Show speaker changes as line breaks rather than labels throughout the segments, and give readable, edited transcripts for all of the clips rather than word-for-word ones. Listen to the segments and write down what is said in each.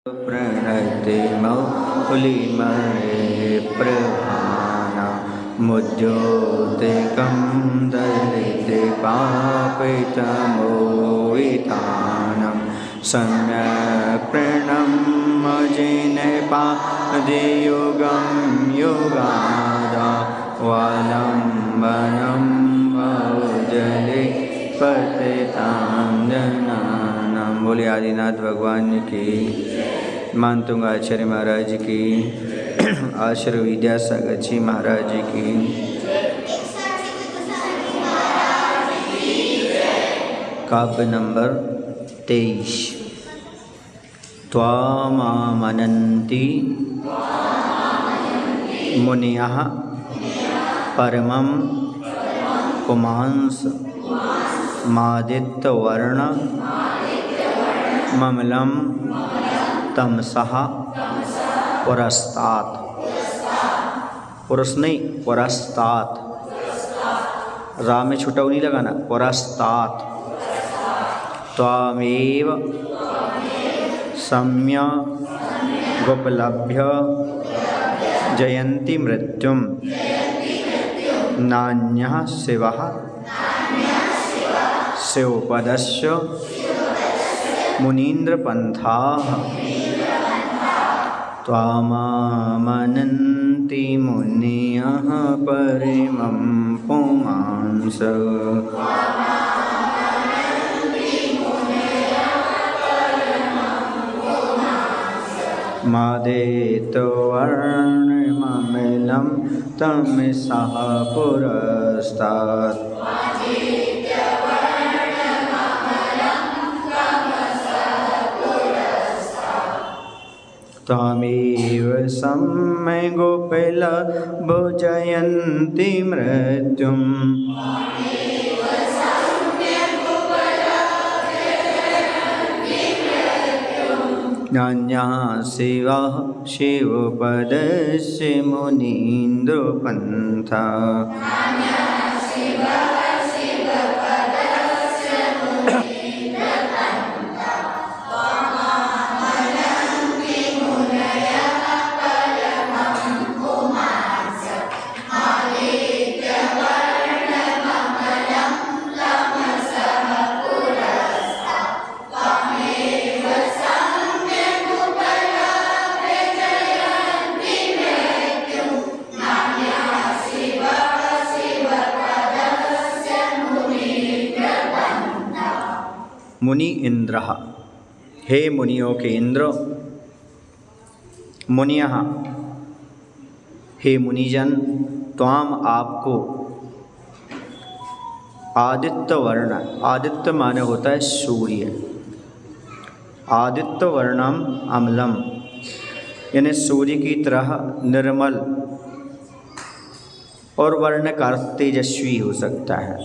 प्रणते मौलिमये प्रभाना मुद्योतिकं दलिते पापितमोहितानं सम्यक् प्रणम्यजिने पादयुगं युगादा वालम्बनं बहुजले पतितां जनानां। बोले आदिनाथ भगवान की, मानतुंग आचार्य महाराज की, आश्रम विद्यासागर जी महाराज की। काव्य नंबर 23। त्वामामनन्ति मुनयः परमं पुमांस मादित्यवर्ण ममलं तमसः पुरस्तात्। पुरस नहीं, पुरस्तात्। रा में छुटाव नहीं लगाना, पुरस्तात्। त्वामेव सम्यगुपलभ्य जयन्ति मृत्युं नान्यः शिवः शिवपदस्य मुनीन्द्रपन्थाः। त्वामामनन्ति मुनयः परमं पुमांस मादित्यवर्णममलं तमसः पुरस्तात्। त्वामेव सम्यगुपलभ्य जयन्ति मृत्युं नान्यः शिवः शिवपदस्य मुनीन्द्रपन्था। मुनि इंद्र, हे मुनियों के इंद्र। मुनियः, हे मुनिजन। त्वाम आपको, आदित्य वर्ण, आदित्य माने होता है सूर्य, आदित्य वर्णम अम्लम यानी सूर्य की तरह निर्मल, और वर्ण का अर्थ तेजस्वी हो सकता है।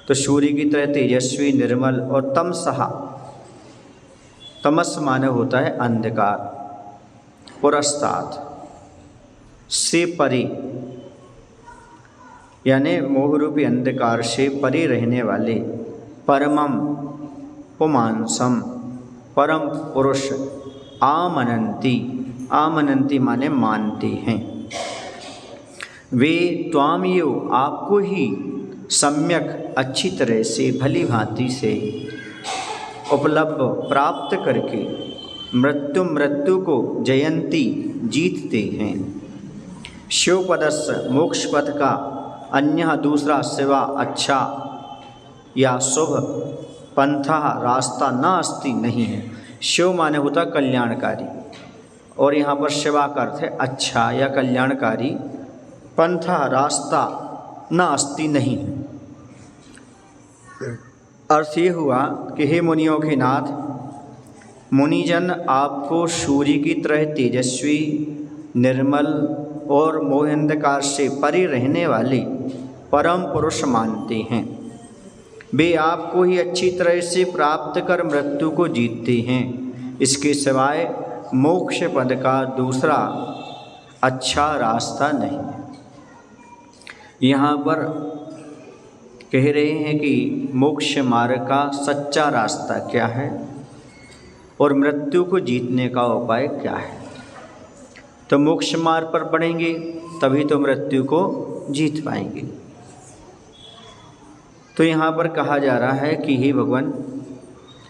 तो सूर्य की तरह तेजस्वी निर्मल, और तमसः, तमस माने होता है अंधकार, पुरस्तात् से परे यानी मोहरूपी अंधकार से परे रहने वाले, परमम पुमांसम परम पुरुष, आमनन्ति, आमनन्ति माने मानते हैं, वे त्वामेव आपको ही सम्यक अच्छी तरह से भली भांति से उपलब्ध प्राप्त करके मृत्यु को जयंती जीतते हैं। शिवपदस्य मोक्ष पद का अन्य दूसरा सिवा अच्छा या शुभ पंथा रास्ता न अस्ति नहीं है। शिव माने होता कल्याणकारी, और यहाँ पर शिवा का अर्थ है अच्छा या कल्याणकारी, पंथा रास्ता न अस्ति नहीं है। अर्थ ये हुआ कि हे मुनियों के नाथ, मुनिजन आपको सूर्य की तरह तेजस्वी, निर्मल और मोहांधकार से परे रहने वाले परम पुरुष मानते हैं। वे आपको ही अच्छी तरह से प्राप्त कर मृत्यु को जीतते हैं। इसके सिवाय मोक्ष पद का दूसरा अच्छा रास्ता नहीं है। यहाँ पर कह रहे हैं कि मोक्ष मार्ग का सच्चा रास्ता क्या है। और मृत्यु को जीतने का उपाय क्या है। तो मोक्ष मार्ग पर बढ़ेंगे तभी तो मृत्यु को जीत पाएंगे। तो यहाँ पर कहा जा रहा है कि हे भगवान,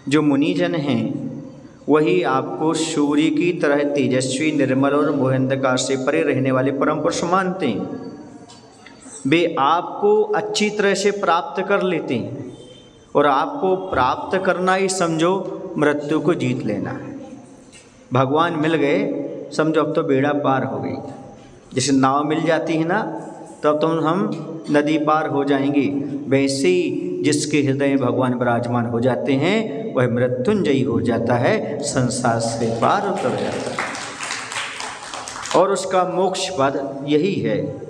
जो मुनिजन हैं वही आपको सूर्य की तरह तेजस्वी, निर्मल और मोह अंधकार से परे रहने वाले परम पुरुष मानते हैं। वे आपको अच्छी तरह से प्राप्त कर लेते हैं और आपको प्राप्त करना ही समझो मृत्यु को जीत लेना है। भगवान मिल गए समझो अब तो बेड़ा पार हो गई। जैसे नाव मिल जाती है ना तब तो हम नदी पार हो जाएंगे, वैसे ही जिसके हृदय में भगवान विराजमान हो जाते हैं वह मृत्युंजयी हो जाता है, संसार से पार उतर जाता है और उसका मोक्ष पद यही है।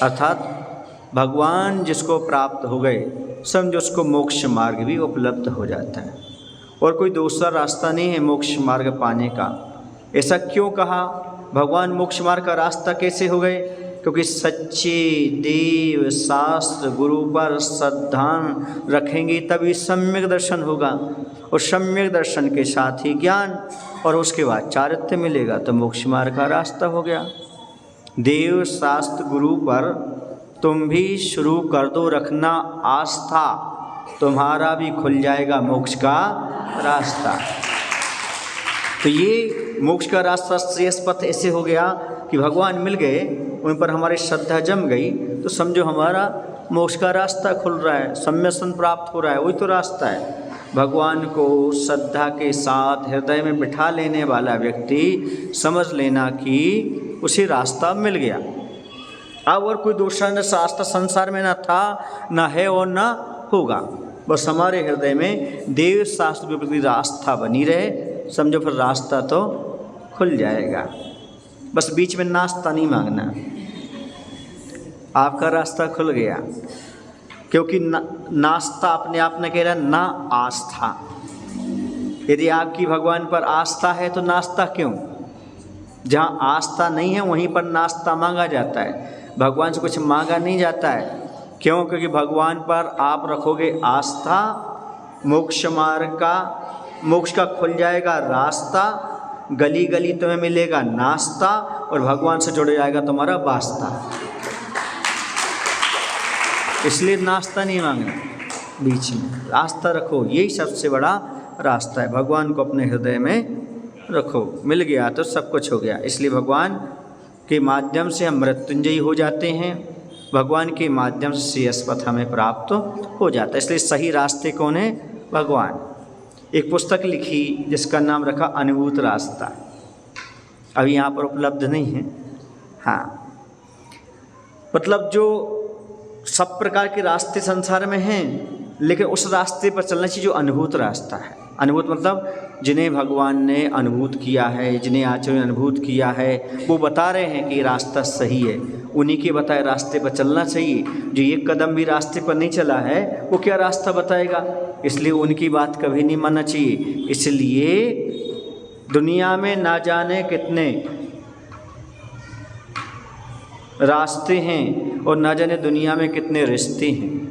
अर्थात भगवान जिसको प्राप्त हो गए समझो उसको मोक्ष मार्ग भी उपलब्ध हो जाता है और कोई दूसरा रास्ता नहीं है मोक्ष मार्ग पाने का। ऐसा क्यों कहा? भगवान मोक्ष मार्ग का रास्ता कैसे हो गए? क्योंकि सच्चे देव शास्त्र गुरु पर श्रद्धा रखेंगे तभी सम्यक दर्शन होगा और सम्यक दर्शन के साथ ही ज्ञान और उसके बाद चारित्र्य मिलेगा तो मोक्ष मार्ग का रास्ता हो गया। देव शास्त्र गुरु पर तुम भी शुरू कर दो रखना आस्था, तुम्हारा भी खुल जाएगा मोक्ष का रास्ता। तो ये मोक्ष का रास्ता श्रेष्ठ पथ ऐसे हो गया कि भगवान मिल गए, उन पर हमारी श्रद्धा जम गई तो समझो हमारा मोक्ष का रास्ता खुल रहा है, सम्यसन प्राप्त हो रहा है, वही तो रास्ता है। भगवान को श्रद्धा के साथ हृदय में बिठा लेने वाला व्यक्ति समझ लेना कि उसे रास्ता मिल गया। अब और कोई दूसरा न रास्ता संसार में न था, न है और न होगा। बस हमारे हृदय में देव शास्त्र के प्रति आस्था बनी रहे, समझो फिर रास्ता तो खुल जाएगा। बस बीच में नाश्ता नहीं मांगना, आपका रास्ता खुल गया। क्योंकि नाश्ता अपने आप में कह रहा है ना आस्था। यदि आपकी भगवान पर आस्था है तो नाश्ता क्यों? जहाँ आस्था नहीं है वहीं पर नाश्ता मांगा जाता है, भगवान से कुछ मांगा नहीं जाता है। क्यों? क्योंकि भगवान पर आप रखोगे आस्था, मोक्ष मार्ग का, मोक्ष का खुल जाएगा रास्ता, गली गली तुम्हें मिलेगा नाश्ता और भगवान से जुड़ जाएगा तुम्हारा वास्ता। इसलिए नाश्ता नहीं मांगना, बीच में रास्ता रखो, यही सबसे बड़ा रास्ता है। भगवान को अपने हृदय में रखो, मिल गया तो सब कुछ हो गया। इसलिए भगवान के माध्यम से हम मृत्युंजयी हो जाते हैं, भगवान के माध्यम से श्रेयस पथ हमें प्राप्त हो जाता है। इसलिए सही रास्ते कौन है? भगवान। एक पुस्तक लिखी जिसका नाम रखा अनुभूत रास्ता, अभी यहाँ पर उपलब्ध नहीं है। हाँ, मतलब जो सब प्रकार के रास्ते संसार में हैं, लेकिन उस रास्ते पर चलना चाहिए जो अनुभूत रास्ता है। अनुभूत मतलब जिन्हें भगवान ने अनुभूत किया है, जिन्हें आचार्य ने अनुभूत किया है, वो बता रहे हैं कि रास्ता सही है, उन्हीं के बताए रास्ते पर चलना चाहिए। जो एक कदम भी रास्ते पर नहीं चला है वो क्या रास्ता बताएगा? इसलिए उनकी बात कभी नहीं मानना चाहिए। इसलिए दुनिया में ना जाने कितने रास्ते हैं और ना जाने दुनिया में कितने रिश्ते हैं।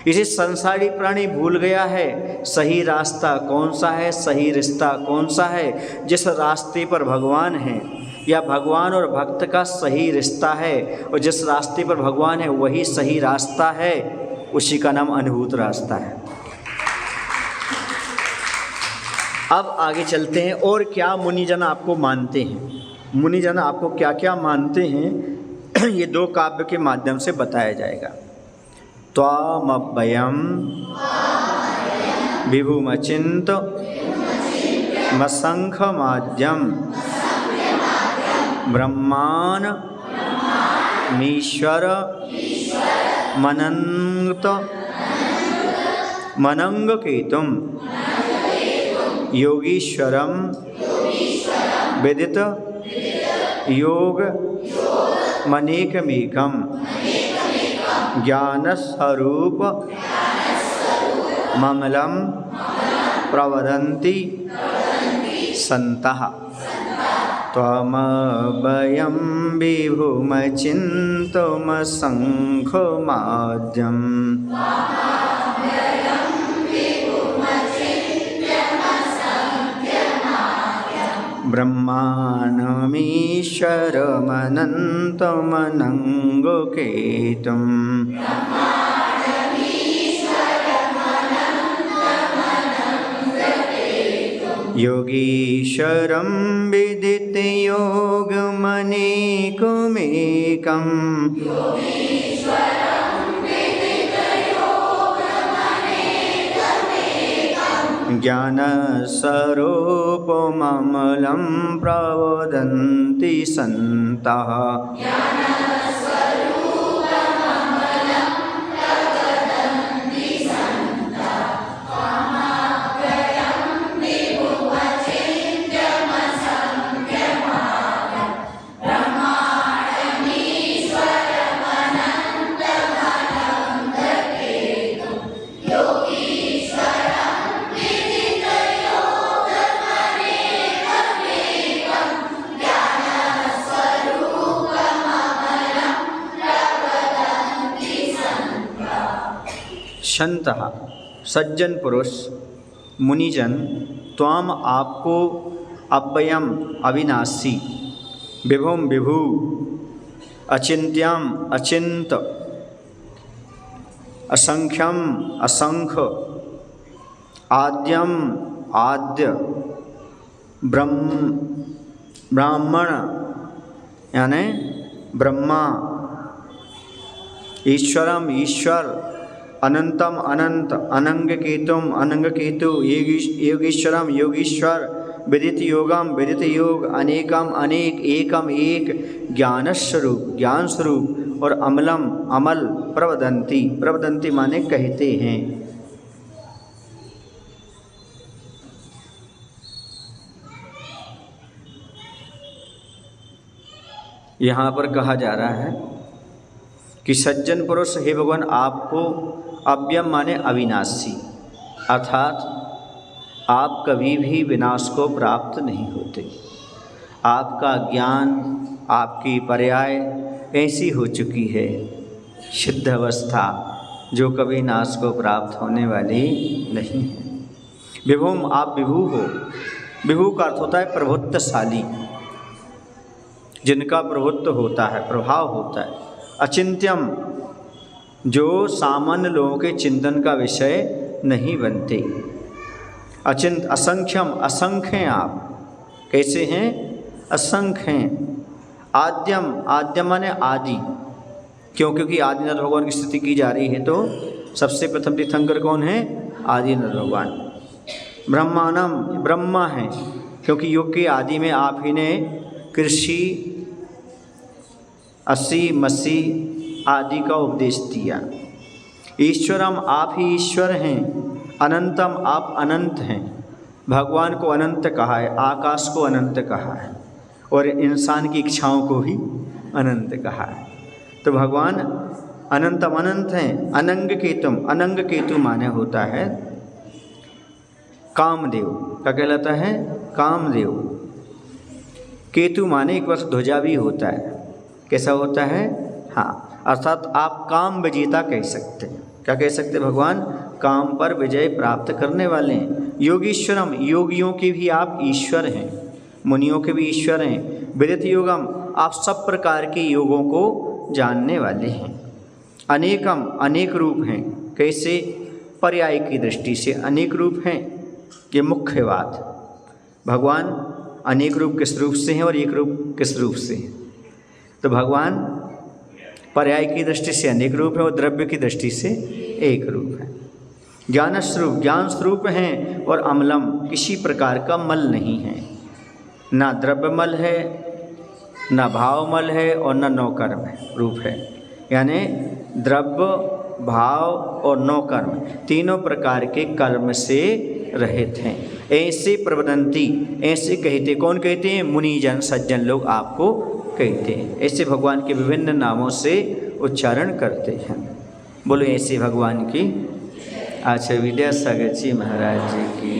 इसे संसारी प्राणी भूल गया है सही रास्ता कौन सा है, सही रिश्ता कौन सा है। जिस रास्ते पर भगवान है या भगवान और भक्त का सही रिश्ता है और जिस रास्ते पर भगवान है वही सही रास्ता है, उसी का नाम अनुभूत रास्ता है। अब आगे चलते हैं और क्या मुनिजन आपको मानते हैं, मुनिजन आपको क्या क्या मानते हैं ये दो काव्य के माध्यम से बताया जाएगा। त्वामभयं विभुमचिंत मशंखमाद्यं ब्रह्मान् मीश्वर मनंत मनंगकेतुं योगीश्वरं विदित योग मनेकमेकं ज्ञानस्वरूप मंगलम प्रवदन्ति सन्तः त्वमभयं विभुमचिन्तमशंखमाद्यं ब्रह्माणमीश्वरमनन्तमनङ्गकेतुम् योगीश्वरं विदितयोगमनेकमेकम् ज्ञानस्वरूपममलं प्रवदन्ति सन्तः संतः सज्जन पुरुष मुनिजन त्वाम आपको अव्ययम अविनाशी विभुम विभु अचिंत्यम अचिंत असंख्यम असंख्य आद्यम आद्य ब्राह्मण यानी ब्रह्मा ईश्वरम ईश्वर अनंतम अनंत अनंग केतुम अनंग केतु योगीश्वरम योगीश्वर विदित योगम विदित योग अनेकम अनेक एकम एक ज्ञान स्वरूप और अमलम अमल प्रवदंती प्रवदंती माने कहते हैं। यहाँ पर कहा जा रहा है कि सज्जन पुरुष हे भगवान आपको अव्ययम माने अविनाशी अर्थात आप कभी भी विनाश को प्राप्त नहीं होते। आपका ज्ञान आपकी पर्याय ऐसी हो चुकी है सिद्ध अवस्था जो कभी नाश को प्राप्त होने वाली नहीं है। विभुम आप विभु हो। विभु का अर्थ होता है प्रभुत्वशाली, जिनका प्रभुत्व होता है प्रभाव होता है। अचिंत्यम जो सामान्य लोगों के चिंतन का विषय नहीं बनते। अचिंत असंख्यम असंख्य हैं आप। कैसे हैं? असंख्य हैं। आद्यम आद्यम माने आदि, क्योंकि आदिनाथ भगवान की स्तुति की जा रही है तो सबसे प्रथम तीर्थंकर कौन है? आदिनाथ भगवान। ब्रह्मानम ब्रह्मा है, क्योंकि युग के आदि में आप ही ने कृषि 80 मसी आदि का उपदेश दिया। ईश्वरम आप ही ईश्वर हैं। अनंतम आप अनंत हैं। भगवान को अनंत कहा है, आकाश को अनंत कहा है और इंसान की इच्छाओं को ही अनंत कहा है। तो भगवान अनंतम अनंत हैं। अनंग केतुम अनंग केतु माने होता है कामदेव। क्या कहलाता है? कामदेव। केतु माने एक वर्ष ध्वजा भी होता है। कैसा होता है? हाँ, अर्थात आप काम विजेता कह सकते हैं। क्या कह सकते हैं? भगवान काम पर विजय प्राप्त करने वाले हैं। योगीश्वरम योगियों के भी आप ईश्वर हैं, मुनियों के भी ईश्वर हैं। विदित योगम आप सब प्रकार के योगों को जानने वाले हैं। अनेकम अनेक रूप हैं। कैसे? पर्याय की दृष्टि से अनेक रूप हैं। ये मुख्य बात। भगवान अनेक रूप किस रूप से हैं और एक रूप किस रूप से हैं? तो भगवान पर्याय की दृष्टि से अनेक रूप है और द्रव्य की दृष्टि से एक रूप है। ज्ञान स्वरूप हैं और अमलम किसी प्रकार का मल नहीं है। ना द्रव्य मल है, ना भाव मल है और ना नौकर्म रूप है। यानी द्रव्य, भाव और नौकर्म तीनों प्रकार के कर्म से रहित हैं। ऐसे प्रवदंती ऐसे कहते। कौन कहते हैं? मुनिजन सज्जन लोग आपको कहते हैं। ऐसे भगवान के विभिन्न नामों से उच्चारण करते हैं। बोलो ऐसे भगवान की। आचार्य विद्यासागर जी महाराज जी की।